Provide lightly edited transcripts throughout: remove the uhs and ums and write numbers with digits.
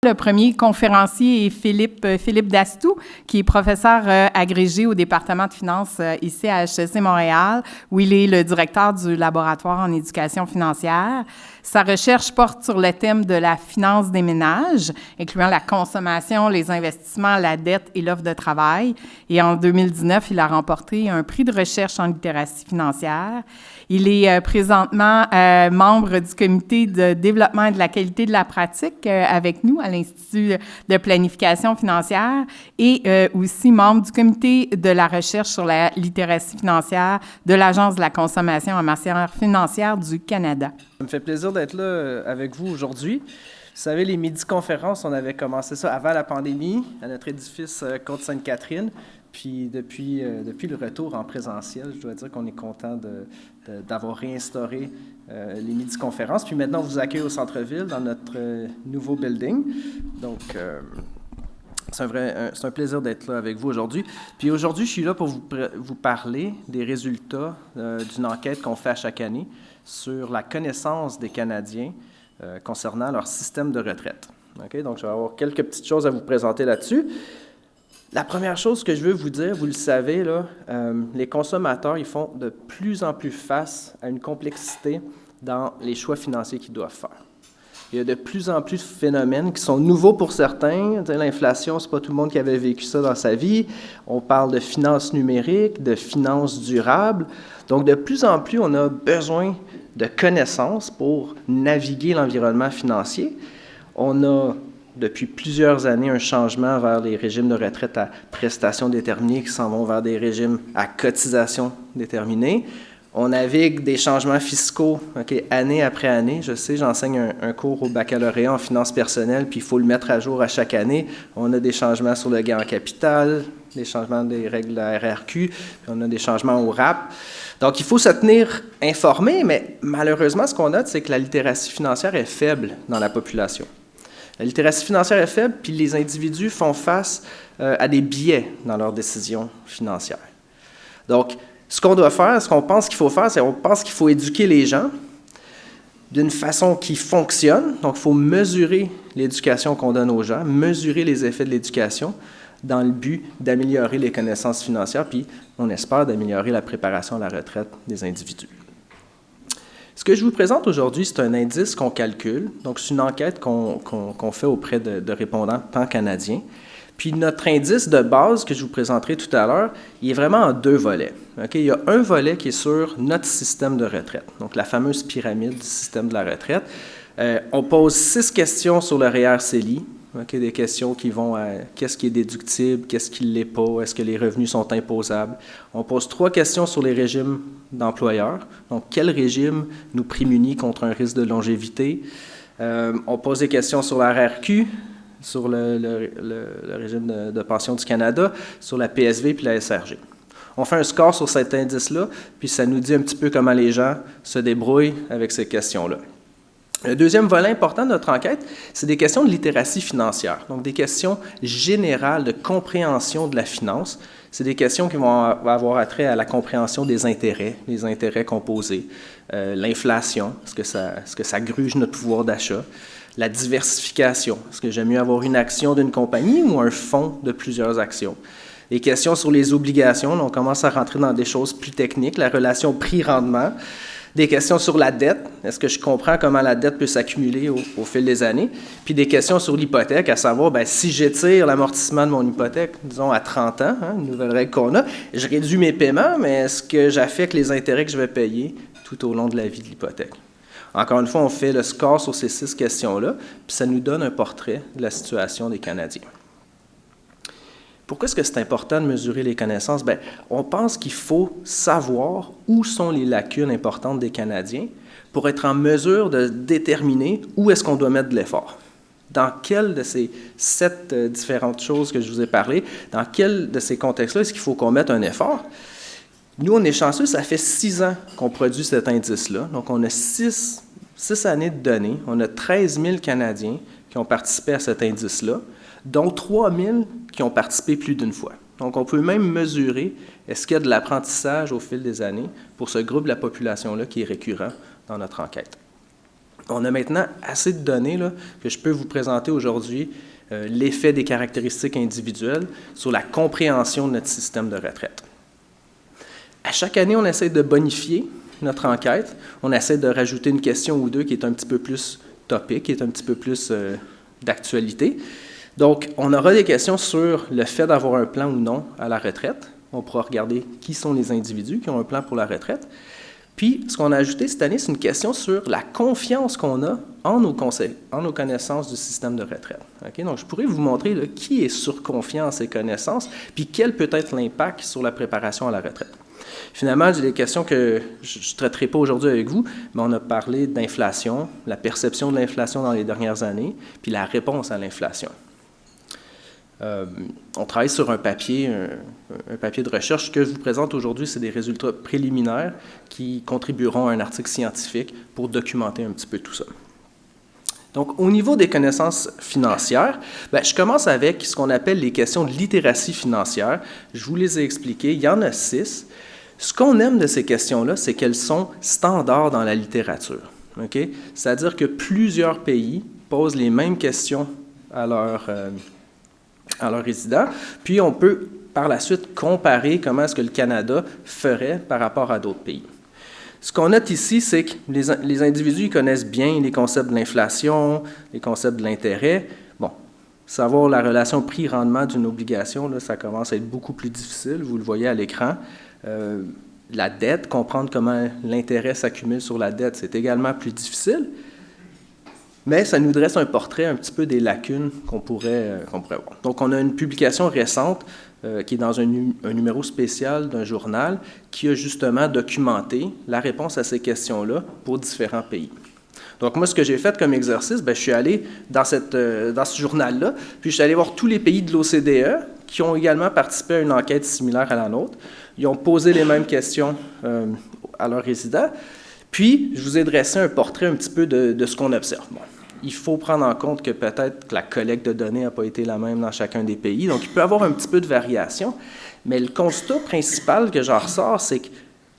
Le premier conférencier est Philippe Dastou, qui est professeur agrégé au département de finances ici à HEC Montréal, où il est le directeur du laboratoire en éducation financière. Sa recherche porte sur le thème de la finance des ménages, incluant la consommation, les investissements, la dette et l'offre de travail. Et en 2019, il a remporté un prix de recherche en littératie financière. Il est présentement membre du comité de développement et de la qualité de la pratique avec nous à l'Institut de planification financière et aussi membre du comité de la recherche sur la littératie financière de l'Agence de la consommation en matière financière du Canada. Ça me fait plaisir d'être là avec vous aujourd'hui. Vous savez, les midi-conférences, on avait commencé ça avant la pandémie à notre édifice Côte-Sainte-Catherine. Puis depuis le retour en présentiel, je dois dire qu'on est content d'avoir réinstauré les midi-conférences. Puis maintenant, on vous accueille au centre-ville dans notre nouveau building. Donc, c'est un plaisir d'être là avec vous aujourd'hui. Puis aujourd'hui, je suis là pour vous parler des résultats d'une enquête qu'on fait à chaque année sur la connaissance des Canadiens concernant leur système de retraite. Okay? Donc, je vais avoir quelques petites choses à vous présenter là-dessus. La première chose que je veux vous dire, vous le savez, là, les consommateurs, ils font de plus en plus face à une complexité dans les choix financiers qu'ils doivent faire. Il y a de plus en plus de phénomènes qui sont nouveaux pour certains. L'inflation, ce n'est pas tout le monde qui avait vécu ça dans sa vie. On parle de finances numériques, de finances durables. Donc, de plus en plus, on a besoin de connaissances pour naviguer l'environnement financier. On a depuis plusieurs années un changement vers les régimes de retraite à prestations déterminées qui s'en vont vers des régimes à cotisations déterminées. On navigue des changements fiscaux année après année. Je sais, j'enseigne un cours au baccalauréat en finances personnelles, puis il faut le mettre à jour à chaque année. On a des changements sur le gain en capital, des changements des règles de la RRQ, puis on a des changements au RAP. Donc, il faut se tenir informé, mais malheureusement, ce qu'on note, c'est que la littératie financière est faible dans la population. La littératie financière est faible, puis les individus font face à des biais dans leurs décisions financières. Donc, ce qu'on doit faire, ce qu'on pense qu'il faut faire, c'est qu'on pense qu'il faut éduquer les gens d'une façon qui fonctionne. Donc, il faut mesurer l'éducation qu'on donne aux gens, mesurer les effets de l'éducation dans le but d'améliorer les connaissances financières, puis on espère d'améliorer la préparation à la retraite des individus. Ce que je vous présente aujourd'hui, c'est un indice qu'on calcule. Donc, c'est une enquête qu'on fait auprès de répondants pan-canadiens. Puis, notre indice de base que je vous présenterai tout à l'heure, il est vraiment en deux volets. Okay? Il y a un volet qui est sur notre système de retraite, donc la fameuse pyramide du système de la retraite. On pose 6 questions sur le REER CELI. Okay, des questions qui vont à qu'est-ce qui est déductible, qu'est-ce qui ne l'est pas, est-ce que les revenus sont imposables. On pose 3 questions sur les régimes d'employeurs. Donc, quel régime nous prémunit contre un risque de longévité? On pose des questions sur la RRQ, sur le régime de pension du Canada, sur la PSV puis la SRG. On fait un score sur cet indice-là, puis ça nous dit un petit peu comment les gens se débrouillent avec ces questions-là. Le deuxième volet important de notre enquête, c'est des questions de littératie financière, donc des questions générales de compréhension de la finance. C'est des questions qui vont avoir attrait à la compréhension des intérêts, les intérêts composés, l'inflation, est-ce que ça gruge notre pouvoir d'achat, la diversification, est-ce que j'aime mieux avoir une action d'une compagnie ou un fonds de plusieurs actions. Des questions sur les obligations, on commence à rentrer dans des choses plus techniques, la relation prix-rendement. Des questions sur la dette, est-ce que je comprends comment la dette peut s'accumuler au fil des années? Puis des questions sur l'hypothèque, à savoir, si j'étire l'amortissement de mon hypothèque, disons à 30 ans, une nouvelle règle qu'on a, je réduis mes paiements, mais est-ce que j'affecte les intérêts que je vais payer tout au long de la vie de l'hypothèque? Encore une fois, on fait le score sur ces 6 questions-là, puis ça nous donne un portrait de la situation des Canadiens. Pourquoi est-ce que c'est important de mesurer les connaissances? On pense qu'il faut savoir où sont les lacunes importantes des Canadiens pour être en mesure de déterminer où est-ce qu'on doit mettre de l'effort. Dans quel de ces 7 différentes choses que je vous ai parlé, dans quel de ces contextes-là est-ce qu'il faut qu'on mette un effort? Nous, on est chanceux, ça fait 6 ans qu'on produit cet indice-là. Donc, on a 6 années de données. On a 13 000 Canadiens qui ont participé à cet indice-là, dont 3 000 qui ont participé plus d'une fois. Donc, on peut même mesurer est-ce qu'il y a de l'apprentissage au fil des années pour ce groupe de la population-là qui est récurrent dans notre enquête. On a maintenant assez de données là, que je peux vous présenter aujourd'hui l'effet des caractéristiques individuelles sur la compréhension de notre système de retraite. À chaque année, on essaie de bonifier notre enquête. On essaie de rajouter une question ou deux qui est un petit peu plus topique, qui est un petit peu plus d'actualité. Donc, on aura des questions sur le fait d'avoir un plan ou non à la retraite. On pourra regarder qui sont les individus qui ont un plan pour la retraite. Puis, ce qu'on a ajouté cette année, c'est une question sur la confiance qu'on a en nos connaissances du système de retraite. Okay? Donc, je pourrais vous montrer là, qui est surconfiant en ses connaissances, puis quel peut être l'impact sur la préparation à la retraite. Finalement, j'ai des questions que je ne traiterai pas aujourd'hui avec vous, mais on a parlé d'inflation, la perception de l'inflation dans les dernières années, puis la réponse à l'inflation. On travaille sur un papier de recherche. Ce que je vous présente aujourd'hui, c'est des résultats préliminaires qui contribueront à un article scientifique pour documenter un petit peu tout ça. Donc, au niveau des connaissances financières, je commence avec ce qu'on appelle les questions de littératie financière. Je vous les ai expliquées. Il y en a 6. Ce qu'on aime de ces questions-là, c'est qu'elles sont standards dans la littérature. Okay? C'est-à-dire que plusieurs pays posent les mêmes questions à leurs résidents, puis on peut par la suite comparer comment est-ce que le Canada ferait par rapport à d'autres pays. Ce qu'on note ici, c'est que les individus connaissent bien les concepts de l'inflation, les concepts de l'intérêt. Bon, savoir la relation prix-rendement d'une obligation, là, ça commence à être beaucoup plus difficile, vous le voyez à l'écran. La dette, comprendre comment l'intérêt s'accumule sur la dette, c'est également plus difficile. Mais ça nous dresse un portrait un petit peu des lacunes qu'on pourrait voir. Donc, on a une publication récente qui est dans un numéro spécial d'un journal qui a justement documenté la réponse à ces questions-là pour différents pays. Donc, moi, ce que j'ai fait comme exercice, je suis allé dans ce journal-là, puis je suis allé voir tous les pays de l'OCDE qui ont également participé à une enquête similaire à la nôtre. Ils ont posé les mêmes questions à leurs résidents. Puis, je vous ai dressé un portrait un petit peu de ce qu'on observe. Bon, il faut prendre en compte que peut-être que la collecte de données n'a pas été la même dans chacun des pays. Donc, il peut y avoir un petit peu de variation. Mais le constat principal que j'en ressors, c'est que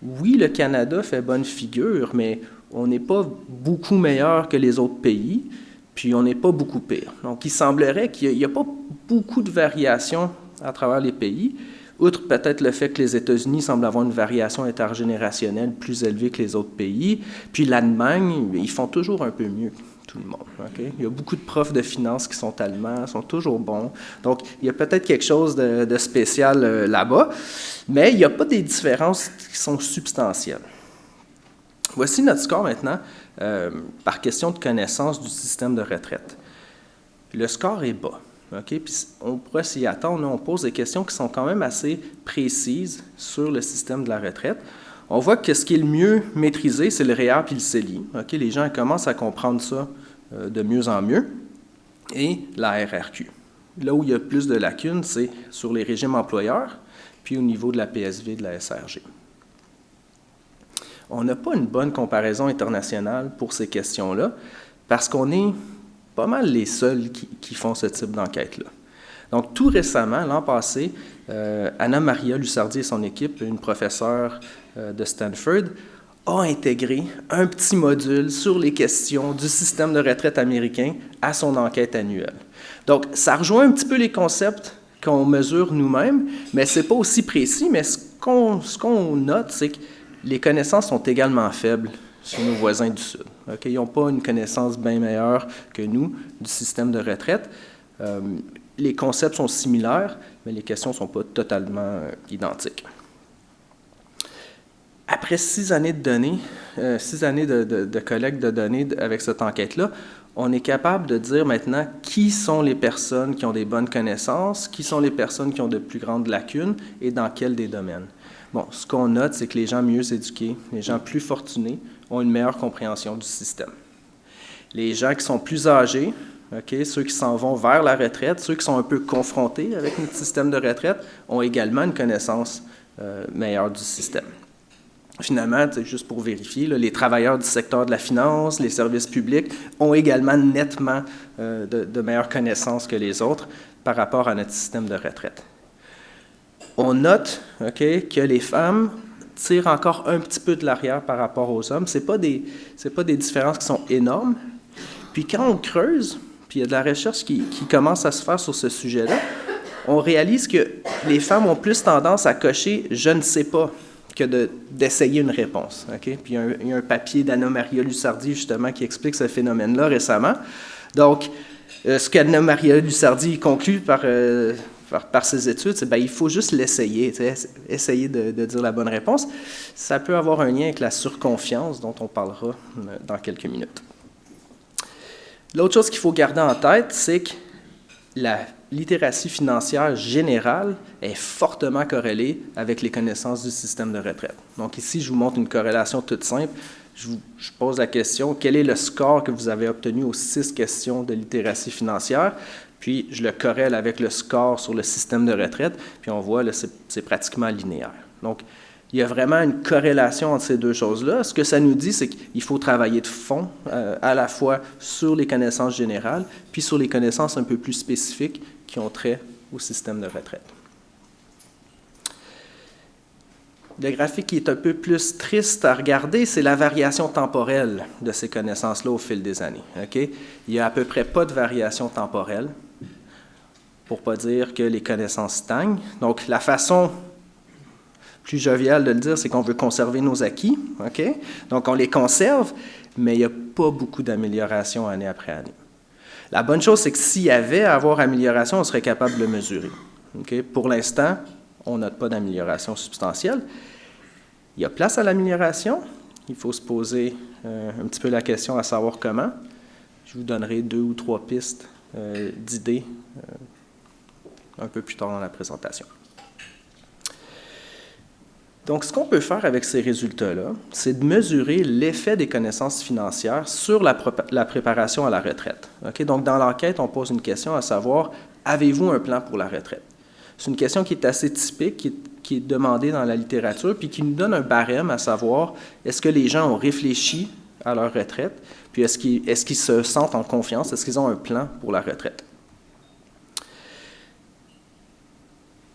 oui, le Canada fait bonne figure, mais on n'est pas beaucoup meilleur que les autres pays, puis on n'est pas beaucoup pire. Donc, il semblerait qu'il n'y a pas beaucoup de variation à travers les pays, outre peut-être le fait que les États-Unis semblent avoir une variation intergénérationnelle plus élevée que les autres pays. Puis l'Allemagne, ils font toujours un peu mieux que tout le monde. Okay? Il y a beaucoup de profs de finances qui sont allemands, sont toujours bons. Donc, il y a peut-être quelque chose de spécial là-bas, mais il n'y a pas des différences qui sont substantielles. Voici notre score maintenant par question de connaissance du système de retraite. Le score est bas. Okay? Puis on pourrait s'y attendre. On pose des questions qui sont quand même assez précises sur le système de la retraite. On voit que ce qui est le mieux maîtrisé, c'est le REER puis le CELI. Okay? Les gens commencent à comprendre ça de mieux en mieux. Et la RRQ. Là où il y a plus de lacunes, c'est sur les régimes employeurs, puis au niveau de la PSV et de la SRG. On n'a pas une bonne comparaison internationale pour ces questions-là, parce qu'on est pas mal les seuls qui font ce type d'enquête-là. Donc, tout récemment, l'an passé, Anna Maria Lusardi et son équipe, une professeure de Stanford, a intégré un petit module sur les questions du système de retraite américain à son enquête annuelle. Donc, ça rejoint un petit peu les concepts qu'on mesure nous-mêmes, mais ce n'est pas aussi précis, mais ce qu'on note, c'est que les connaissances sont également faibles chez nos voisins du Sud. Okay? Ils n'ont pas une connaissance bien meilleure que nous du système de retraite. Les concepts sont similaires, mais les questions ne sont pas totalement identiques. Après 6 années de données, 6 années de collecte de données avec cette enquête-là, on est capable de dire maintenant qui sont les personnes qui ont des bonnes connaissances, qui sont les personnes qui ont de plus grandes lacunes et dans quel des domaines. Bon, ce qu'on note, c'est que les gens mieux éduqués, les gens plus fortunés, ont une meilleure compréhension du système. Les gens qui sont plus âgés, okay, ceux qui s'en vont vers la retraite, ceux qui sont un peu confrontés avec notre système de retraite, ont également une connaissance meilleure du système. Finalement, juste pour vérifier, là, les travailleurs du secteur de la finance, les services publics ont également nettement de meilleures connaissances que les autres par rapport à notre système de retraite. On note que les femmes tirent encore un petit peu de l'arrière par rapport aux hommes. Ce n'est pas des différences qui sont énormes. Puis quand on creuse, puis il y a de la recherche qui commence à se faire sur ce sujet-là, on réalise que les femmes ont plus tendance à cocher « je ne sais pas » que d'essayer une réponse. Okay? Puis il y a un papier d'Anna Maria Lussardi, justement, qui explique ce phénomène-là récemment. Donc, ce qu'Anna Maria Lussardi conclut par ses études, c'est il faut juste l'essayer, essayer de dire la bonne réponse. Ça peut avoir un lien avec la surconfiance, dont on parlera dans quelques minutes. L'autre chose qu'il faut garder en tête, c'est que la littératie financière générale est fortement corrélée avec les connaissances du système de retraite. Donc ici, je vous montre une corrélation toute simple. Je pose la question, quel est le score que vous avez obtenu aux 6 questions de littératie financière? Puis je le corrèle avec le score sur le système de retraite, puis on voit, là, c'est pratiquement linéaire. Donc, il y a vraiment une corrélation entre ces deux choses-là. Ce que ça nous dit, c'est qu'il faut travailler de fond, à la fois sur les connaissances générales, puis sur les connaissances un peu plus spécifiques qui ont trait au système de retraite. Le graphique qui est un peu plus triste à regarder, c'est la variation temporelle de ces connaissances-là au fil des années. Okay? Il n'y a à peu près pas de variation temporelle, pour ne pas dire que les connaissances stagnent. Donc, la façon plus joviale de le dire, c'est qu'on veut conserver nos acquis. Okay? Donc, on les conserve, mais il n'y a pas beaucoup d'amélioration année après année. La bonne chose, c'est que s'il y avait à avoir amélioration, on serait capable de le mesurer. Okay? Pour l'instant, on n'a pas d'amélioration substantielle. Il y a place à l'amélioration. Il faut se poser un petit peu la question à savoir comment. Je vous donnerai 2 ou 3 pistes d'idées un peu plus tard dans la présentation. Donc, ce qu'on peut faire avec ces résultats-là, c'est de mesurer l'effet des connaissances financières sur la préparation à la retraite. Okay? Donc, dans l'enquête, on pose une question à savoir, avez-vous un plan pour la retraite? C'est une question qui est assez typique, qui est demandée dans la littérature, puis qui nous donne un barème à savoir, est-ce que les gens ont réfléchi à leur retraite, puis est-ce qu'ils se sentent en confiance, est-ce qu'ils ont un plan pour la retraite?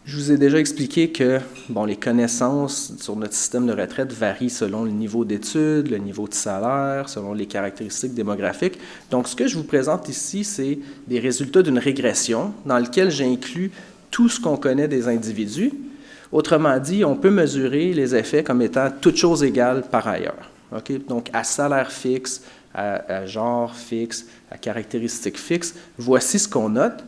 Je vous ai déjà expliqué que les connaissances sur notre système de retraite varient selon le niveau d'études, le niveau de salaire, selon les caractéristiques démographiques. Donc, ce que je vous présente ici, c'est des résultats d'une régression dans laquelle j'inclus tout ce qu'on connaît des individus. Autrement dit, on peut mesurer les effets comme étant toutes choses égales par ailleurs. Okay? Donc, à salaire fixe, à genre fixe, à caractéristiques fixes, voici ce qu'on note.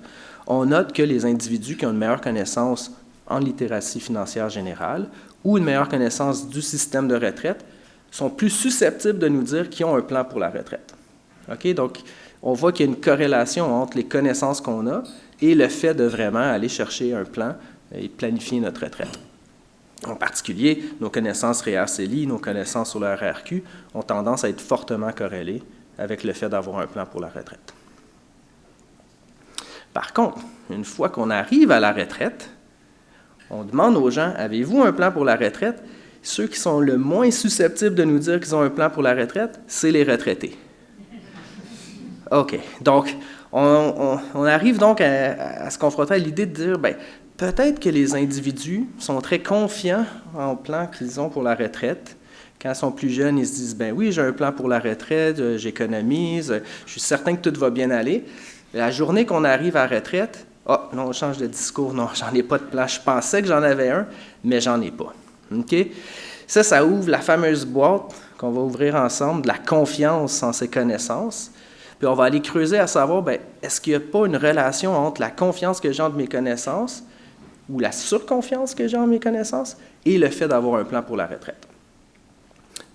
On note que les individus qui ont une meilleure connaissance en littératie financière générale ou une meilleure connaissance du système de retraite sont plus susceptibles de nous dire qu'ils ont un plan pour la retraite. Okay? Donc, on voit qu'il y a une corrélation entre les connaissances qu'on a et le fait de vraiment aller chercher un plan et planifier notre retraite. En particulier, nos connaissances REER-CELI, nos connaissances sur le RRQ ont tendance à être fortement corrélées avec le fait d'avoir un plan pour la retraite. Par contre, une fois qu'on arrive à la retraite, on demande aux gens, avez-vous un plan pour la retraite? Ceux qui sont le moins susceptibles de nous dire qu'ils ont un plan pour la retraite, c'est les retraités. OK. Donc, on arrive donc à se confronter à l'idée de dire, peut-être que les individus sont très confiants en plan qu'ils ont pour la retraite. Quand ils sont plus jeunes, ils se disent, oui, j'ai un plan pour la retraite, j'économise, je suis certain que tout va bien aller. La journée qu'on arrive à la retraite, non, on change de discours, non, j'en ai pas de plan. Je pensais que j'en avais un, mais j'en ai pas. OK? Ça ouvre la fameuse boîte qu'on va ouvrir ensemble, de la confiance en ses connaissances. Puis on va aller creuser à savoir, est-ce qu'il n'y a pas une relation entre la confiance que j'ai en mes connaissances ou la surconfiance que j'ai en mes connaissances et le fait d'avoir un plan pour la retraite.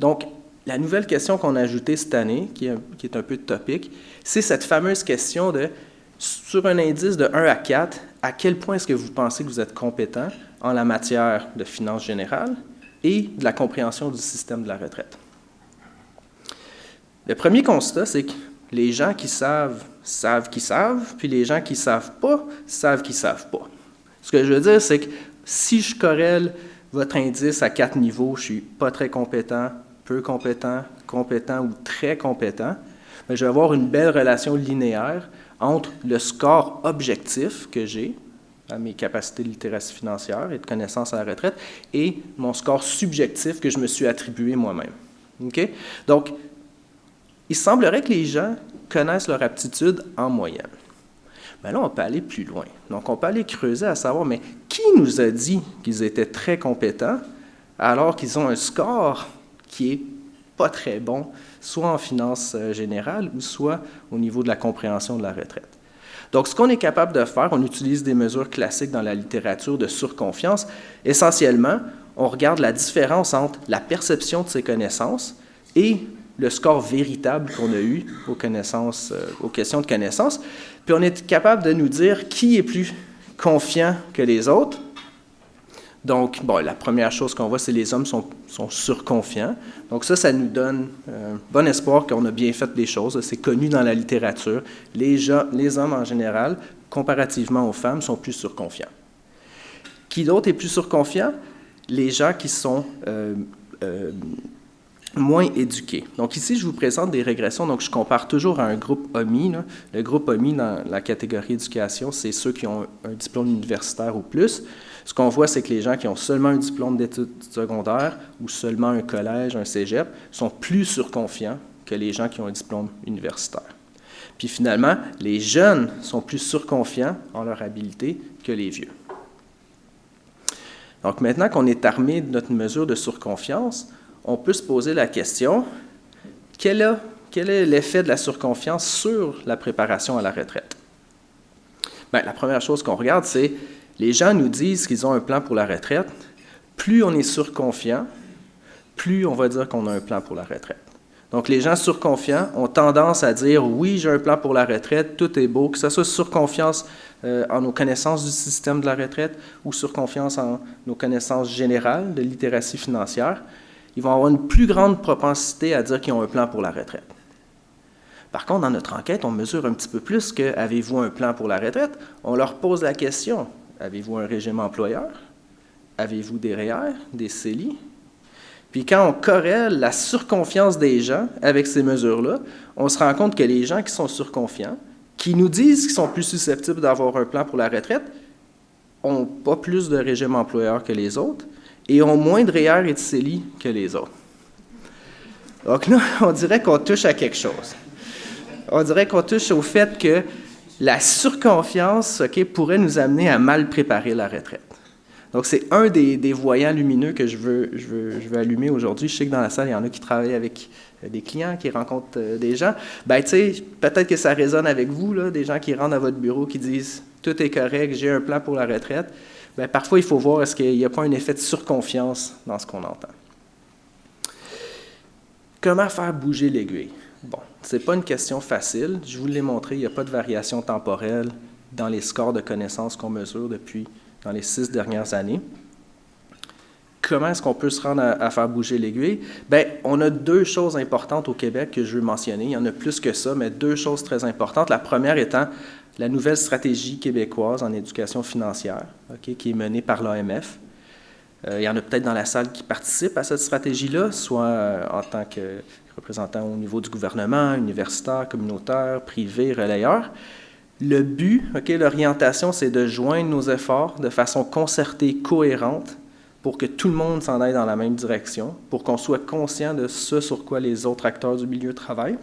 Donc, la nouvelle question qu'on a ajoutée cette année, qui est un peu topique, c'est cette fameuse question de, sur un indice de 1 à 4, à quel point est-ce que vous pensez que vous êtes compétent en la matière de finances générales et de la compréhension du système de la retraite? Le premier constat, c'est que les gens qui savent qu'ils savent, puis les gens qui ne savent savent qu'ils ne savent pas. Ce que je veux dire, c'est que si je corrèle votre indice à 4 niveaux, je ne suis pas très compétent, peu compétent, compétent ou très compétent, je vais avoir une belle relation linéaire entre le score objectif que j'ai à mes capacités de littératie financière et de connaissance à la retraite, et mon score subjectif que je me suis attribué moi-même. Okay? Donc, il semblerait que les gens connaissent leur aptitude en moyenne. Mais là, on peut aller plus loin. Donc, on peut aller creuser à savoir, mais qui nous a dit qu'ils étaient très compétents alors qu'ils ont un score qui est pas très bon, soit en finance générale ou soit au niveau de la compréhension de la retraite. Donc, ce qu'on est capable de faire, on utilise des mesures classiques dans la littérature de surconfiance. Essentiellement, on regarde la différence entre la perception de ses connaissances et le score véritable qu'on a eu aux questions de connaissances. Puis on est capable de nous dire qui est plus confiant que les autres. Donc, bon, la première chose qu'on voit, c'est que les hommes sont surconfiants. Donc ça nous donne bon espoir qu'on a bien fait les choses. C'est connu dans la littérature. Les hommes, en général, comparativement aux femmes, sont plus surconfiants. Qui d'autre est plus surconfiant? Les gens qui sont moins éduqués. Donc ici, je vous présente des régressions. Donc je compare toujours à un groupe OMI. Là. Le groupe OMI dans la catégorie éducation, c'est ceux qui ont un diplôme universitaire ou plus. Ce qu'on voit, c'est que les gens qui ont seulement un diplôme d'études secondaires ou seulement un collège, un cégep, sont plus surconfiants que les gens qui ont un diplôme universitaire. Puis finalement, les jeunes sont plus surconfiants en leur habileté que les vieux. Donc maintenant qu'on est armé de notre mesure de surconfiance, on peut se poser la question, quel est l'effet de la surconfiance sur la préparation à la retraite? Bien, la première chose qu'on regarde, c'est les gens nous disent qu'ils ont un plan pour la retraite. Plus on est surconfiant, plus on va dire qu'on a un plan pour la retraite. Donc, les gens surconfiants ont tendance à dire « oui, j'ai un plan pour la retraite, tout est beau », que ce soit surconfiance en nos connaissances du système de la retraite ou surconfiance en nos connaissances générales de littératie financière. Ils vont avoir une plus grande propensité à dire qu'ils ont un plan pour la retraite. Par contre, dans notre enquête, on mesure un petit peu plus que « avez-vous un plan pour la retraite ?» On leur pose la question « avez-vous un régime employeur? Avez-vous des REER, des CELI? » Puis quand on corrèle la surconfiance des gens avec ces mesures-là, on se rend compte que les gens qui sont surconfiants, qui nous disent qu'ils sont plus susceptibles d'avoir un plan pour la retraite, n'ont pas plus de régime employeur que les autres et ont moins de REER et de CELI que les autres. Donc là, on dirait qu'on touche à quelque chose. On dirait qu'on touche au fait que la surconfiance pourrait nous amener à mal préparer la retraite. Donc, c'est un des voyants lumineux que je veux allumer aujourd'hui. Je sais que dans la salle, il y en a qui travaillent avec des clients, qui rencontrent des gens. Bien, tu sais, peut-être que ça résonne avec vous, là, des gens qui rentrent à votre bureau, qui disent « tout est correct, j'ai un plan pour la retraite ». Bien, parfois, il faut voir est-ce qu'il n'y a pas un effet de surconfiance dans ce qu'on entend. Comment faire bouger l'aiguille? Bon, ce n'est pas une question facile. Je vous l'ai montré, il n'y a pas de variation temporelle dans les scores de connaissances qu'on mesure dans les 6 dernières années. Comment est-ce qu'on peut se rendre à faire bouger l'aiguille? Bien, on a 2 choses importantes au Québec que je veux mentionner. Il y en a plus que ça, mais 2 choses très importantes. La première étant la nouvelle stratégie québécoise en éducation financière, qui est menée par l'AMF. Il y en a peut-être dans la salle qui participent à cette stratégie-là, soit en tant que représentant au niveau du gouvernement, universitaire, communautaire, privé, relayeur. Le but, l'orientation, c'est de joindre nos efforts de façon concertée, cohérente, pour que tout le monde s'en aille dans la même direction, pour qu'on soit conscient de ce sur quoi les autres acteurs du milieu travaillent,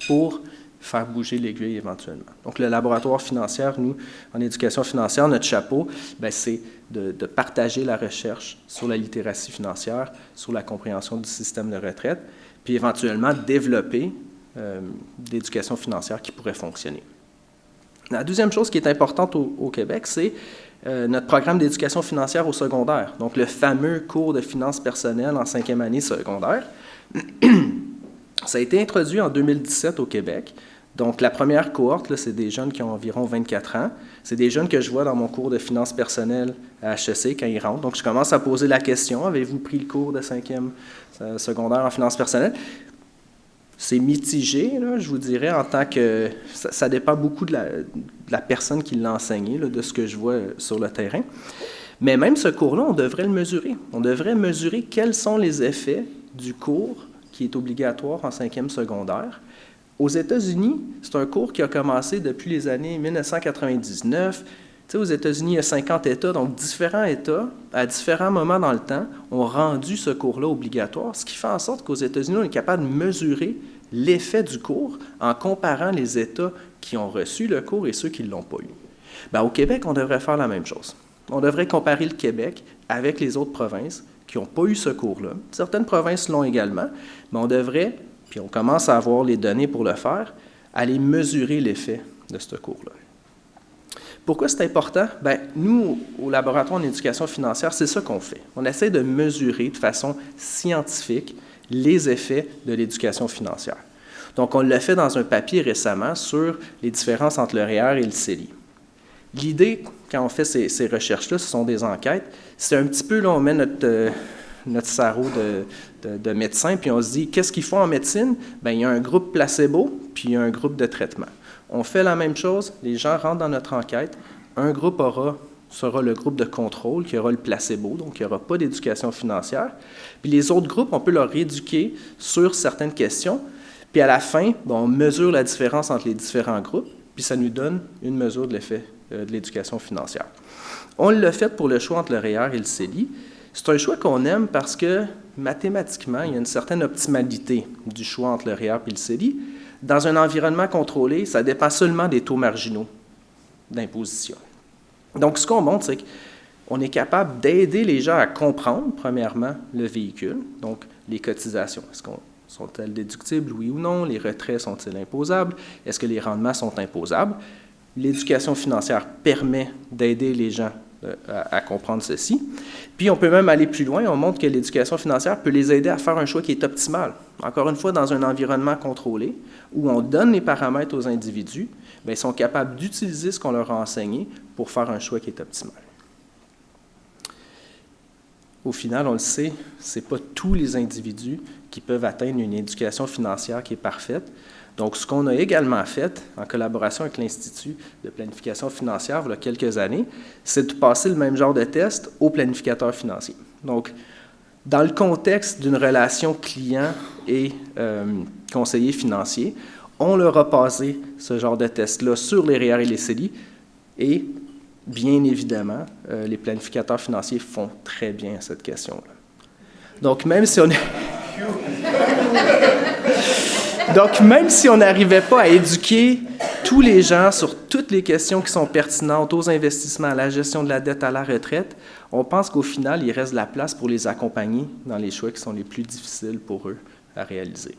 pour faire bouger l'aiguille éventuellement. Donc, le laboratoire financier, nous, en éducation financière, notre chapeau, c'est de partager la recherche sur la littératie financière, sur la compréhension du système de retraite, puis éventuellement développer l'éducation financière qui pourrait fonctionner. La deuxième chose qui est importante au Québec, c'est notre programme d'éducation financière au secondaire, donc le fameux cours de finances personnelles en 5e année secondaire. Ça a été introduit en 2017 au Québec. Donc, la première cohorte, là, c'est des jeunes qui ont environ 24 ans. C'est des jeunes que je vois dans mon cours de finances personnelles à HEC quand ils rentrent. Donc, je commence à poser la question, avez-vous pris le cours de 5e secondaire en finances personnelles? C'est mitigé, là, je vous dirais, en tant que... Ça dépend beaucoup de la personne qui l'a enseigné, là, de ce que je vois sur le terrain. Mais même ce cours-là, on devrait le mesurer. On devrait mesurer quels sont les effets du cours qui est obligatoire en 5e secondaire. Aux États-Unis, c'est un cours qui a commencé depuis les années 1999. sais, aux États-Unis, il y a 50 États, donc différents États, à différents moments dans le temps, ont rendu ce cours-là obligatoire, ce qui fait en sorte qu'aux États-Unis, on est capable de mesurer l'effet du cours en comparant les États qui ont reçu le cours et ceux qui ne l'ont pas eu. Bien, au Québec, on devrait faire la même chose. On devrait comparer le Québec avec les autres provinces qui n'ont pas eu ce cours-là. Certaines provinces l'ont également, mais on devrait, puis on commence à avoir les données pour le faire, aller mesurer l'effet de ce cours-là. Pourquoi c'est important? Bien, nous, au laboratoire en éducation financière, c'est ça qu'on fait. On essaie de mesurer de façon scientifique les effets de l'éducation financière. Donc, on l'a fait dans un papier récemment sur les différences entre le REER et le CELI. L'idée, quand on fait ces recherches-là, ce sont des enquêtes, c'est un petit peu, là, on met notre sarrau de médecin, puis on se dit, qu'est-ce qu'il faut en médecine? Bien, il y a un groupe placebo, puis il y a un groupe de traitement. On fait la même chose, les gens rentrent dans notre enquête, un groupe sera le groupe de contrôle, qui aura le placebo, donc il n'y aura pas d'éducation financière. Puis les autres groupes, on peut leur éduquer sur certaines questions, puis à la fin, on mesure la différence entre les différents groupes, puis ça nous donne une mesure de l'effet de l'éducation financière. On l'a fait pour le choix entre le REER et le CELI. C'est un choix qu'on aime parce que mathématiquement, il y a une certaine optimalité du choix entre le REER et le CELI. Dans un environnement contrôlé, ça dépend seulement des taux marginaux d'imposition. Donc, ce qu'on montre, c'est qu'on est capable d'aider les gens à comprendre, premièrement, le véhicule, donc les cotisations. Sont-elles déductibles, oui ou non? Les retraits sont-ils imposables? Est-ce que les rendements sont imposables? L'éducation financière permet d'aider les gens à comprendre ceci. Puis, on peut même aller plus loin. On montre que l'éducation financière peut les aider à faire un choix qui est optimal. Encore une fois, dans un environnement contrôlé, où on donne les paramètres aux individus, bien, ils sont capables d'utiliser ce qu'on leur a enseigné pour faire un choix qui est optimal. Au final, on le sait, ce n'est pas tous les individus qui peuvent atteindre une éducation financière qui est parfaite. Donc, ce qu'on a également fait, en collaboration avec l'Institut de planification financière, il y a quelques années, c'est de passer le même genre de test aux planificateurs financiers. Donc, dans le contexte d'une relation client et conseiller financier, on leur a passé ce genre de test-là sur les REER et les CELI, et bien évidemment, les planificateurs financiers font très bien cette question-là. Donc, même si on n'arrivait pas à éduquer tous les gens sur toutes les questions qui sont pertinentes aux investissements, à la gestion de la dette, à la retraite, on pense qu'au final, il reste de la place pour les accompagner dans les choix qui sont les plus difficiles pour eux à réaliser.